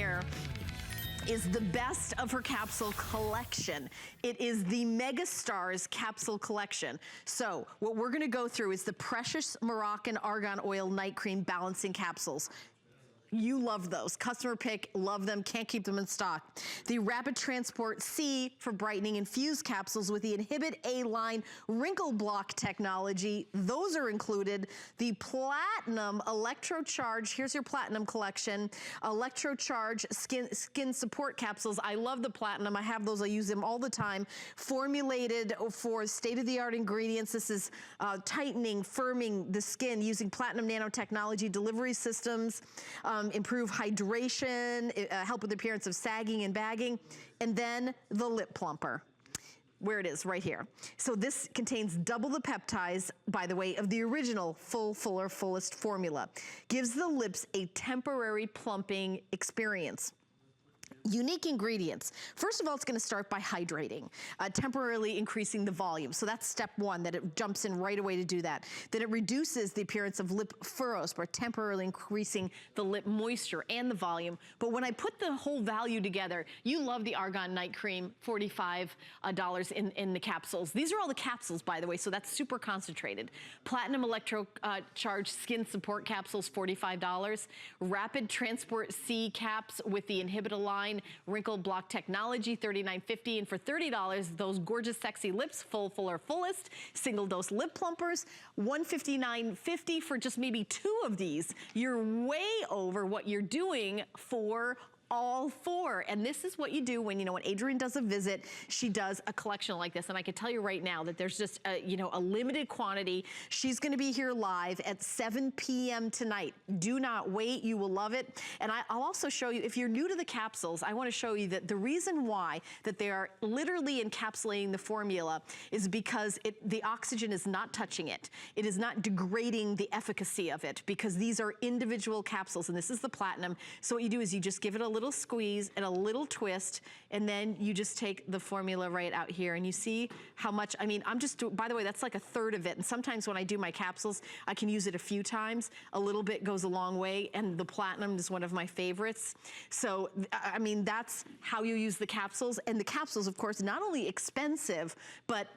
here is the best of her capsule collection. It is the Mega Stars capsule collection. So what we're gonna go through is the Precious Moroccan Argan Oil Night Cream Balancing Capsules. You love those. Customer pick, love them, can't keep them in stock. The Rapid Transport C for brightening infused capsules with the Inhibit A line wrinkle block technology. Those are included. The Platinum Electrocharge, here's your Platinum collection. Electrocharge skin support capsules. I love the Platinum. I have those, I use them all the time. Formulated for state-of-the-art ingredients. This is tightening, firming the skin using Platinum nanotechnology delivery systems. Improve hydration, help with the appearance of sagging and bagging, and then the lip plumper. Where it is, right here. So this contains double the peptides, by the way, of the original Fuller, Fullest formula. Gives the lips a temporary plumping experience. Unique ingredients. First of all, it's gonna start by hydrating, temporarily increasing the volume. So that's step one, that it jumps in right away to do that. Then it reduces the appearance of lip furrows by temporarily increasing the lip moisture and the volume. But when I put the whole value together, you love the Argan Night Cream, $45 in the capsules. These are all the capsules, by the way, so that's super concentrated. Platinum Electrocharge Skin Support Capsules, $45. Rapid Transport C caps with the Inhibit line wrinkle block technology, $39.50. And for $30, those gorgeous sexy lips, Fuller, Fullest single dose lip plumpers, $159.50 for just maybe 2 of these. You're way over what you're doing for all 4. And this is what you do when, when Adrienne does a visit, she does a collection like this. And I can tell you right now that there's just a, a limited quantity. She's gonna be here live at 7 p.m. tonight. Do not wait, you will love it. And I'll also show you, if you're new to the capsules, I wanna show you that the reason why that they are literally encapsulating the formula is because the oxygen is not touching it. It is not degrading the efficacy of it, because these are individual capsules, and this is the Platinum. So what you do is you just give it a little squeeze and a little twist, and then you just take the formula right out here, and you see how much, I'm just, by the way, that's like 1/3 of it. And sometimes when I do my capsules, I can use it a few times. A little bit goes a long way, and the Platinum is one of my favorites. So, that's how you use the capsules. And the capsules, of course, not only expensive, but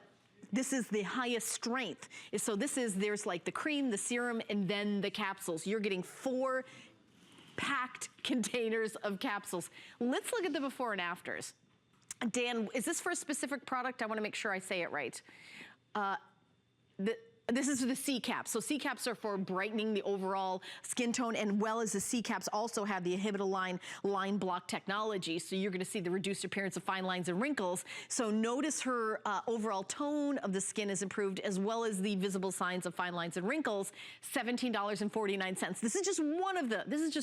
this is the highest strength. So there's like the cream, the serum, and then the capsules. You're getting 4 packed containers of capsules. Let's look at the before and afters. Dan, is this for a specific product? I wanna make sure I say it right. This is the C caps. So C caps are for brightening the overall skin tone, and well as the C caps also have the Inhibit line block technology. So you're gonna see the reduced appearance of fine lines and wrinkles. So notice her overall tone of the skin is improved, as well as the visible signs of fine lines and wrinkles. $17.49. This is just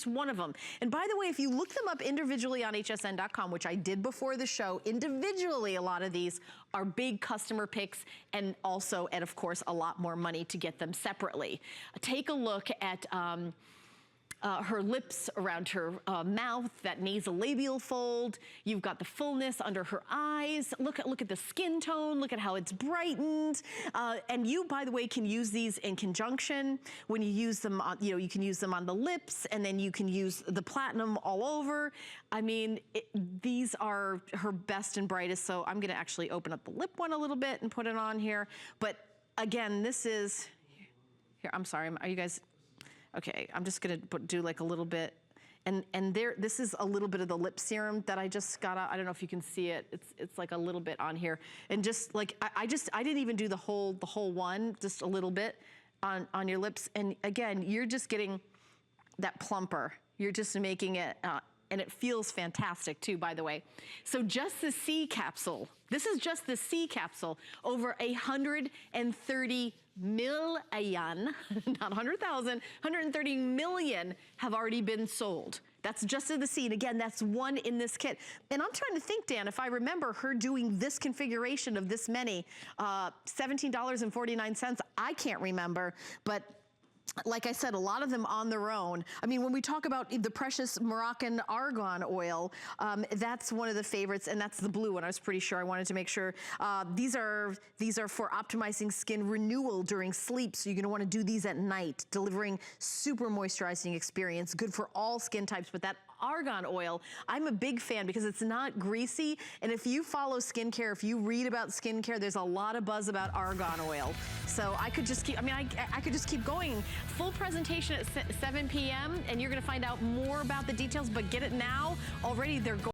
one of them. And by the way, if you look them up individually on hsn.com, which I did before the show, individually a lot of these are big customer picks, and also, and of course, a lot more money to get them separately. Take a look at her lips around her mouth, that nasolabial fold. You've got the fullness under her eyes. Look at the skin tone. Look at how it's brightened. And you, by the way, can use these in conjunction. When you use them on, you can use them on the lips, and then you can use the Platinum all over. These are her best and brightest. So I'm gonna actually open up the lip one a little bit and put it on here. But again, this is, here, I'm sorry, are you guys, okay, I'm just gonna do like a little bit, and this is a little bit of the lip serum that I just got out. I don't know if you can see it. It's like a little bit on here, and just like I didn't even do the whole one, just a little bit on your lips. And again, you're just getting that plumper. You're just making it. And it feels fantastic too, by the way. So just the C capsule, this is just the C capsule, over 130 million, not 100,000, 130 million have already been sold. That's just in the C, and again, that's one in this kit. And I'm trying to think, Dan, if I remember her doing this configuration of this many, $17.49, I can't remember, but like I said, a lot of them on their own. I mean, when we talk about the precious Moroccan argan oil, that's one of the favorites, and that's the blue one. I was pretty sure. I wanted to make sure. These are for optimizing skin renewal during sleep, so you're gonna wanna do these at night, delivering super moisturizing experience, good for all skin types. But that argan oil, I'm a big fan because it's not greasy, and if you follow skincare, if you read about skincare, there's a lot of buzz about argan oil. So I could just keep, I mean, I could just keep going. Full presentation at 7 p.m. and you're gonna find out more about the details, but get it now. Already they're going